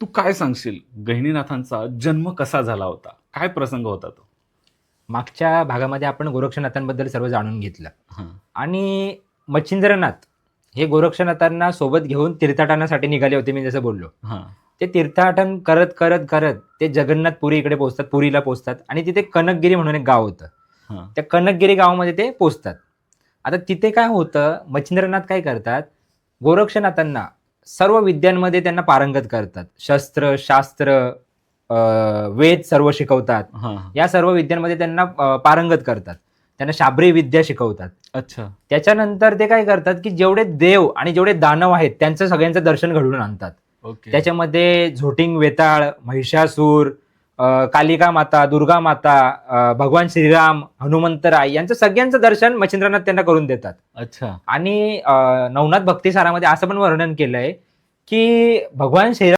तू काय सांगशील गहिनीनाथांचा जन्म कसा झाला होता? काय प्रसंग होता तो? मागच्या भागामध्ये आपण गोरक्षनाथांबद्दल सर्व जाणून घेतलं हां, आणि मच्छिंद्रनाथ हे गोरक्षनाथांना सोबत घेऊन तीर्थाटनासाठी निघाले होते, मी जसं बोललो. हां, ते तीर्थाटन करत करत करत ते जगन्नाथपुरी इकडे पोहोचतात, पुरीला पोहोचतात आणि तिथे कनकगिरी म्हणून एक गाव होतं. हां. त्या कनकगिरी गावामध्ये ते पोहोचतात. आता तिथे काय होतं, मच्छिंद्रनाथ काय करतात, गोरक्षनाथांना सर्व विद्यांमध्ये त्यांना पारंगत करतात. शस्त्र, शास्त्र, वेद सर्व शिकवतात. हां, हां. या सर्व विद्यांमध्ये त्यांना पारंगत करतात. त्यांना शाब्री विद्या शिकवतात. अच्छा. त्याच्यानंतर ते काय करतात, की जेवढे देव आणि जेवढे दानव आहेत त्यांचं सगळ्यांचं दर्शन घडवून आणतात. ओके. त्याच्यामध्ये झोटिंग वेताळ, महिषासूर, कालिका माता, दुर्गा माता, भगवान श्रीराम, हनुमंतराय यांचं सगळ्यांचं दर्शन मच्छिंद्रनाथ त्यांना करून देतात. अच्छा. आणि नवनाथ भक्तिसारामध्ये असं पण वर्णन केलंय, की भगवान श्रीराम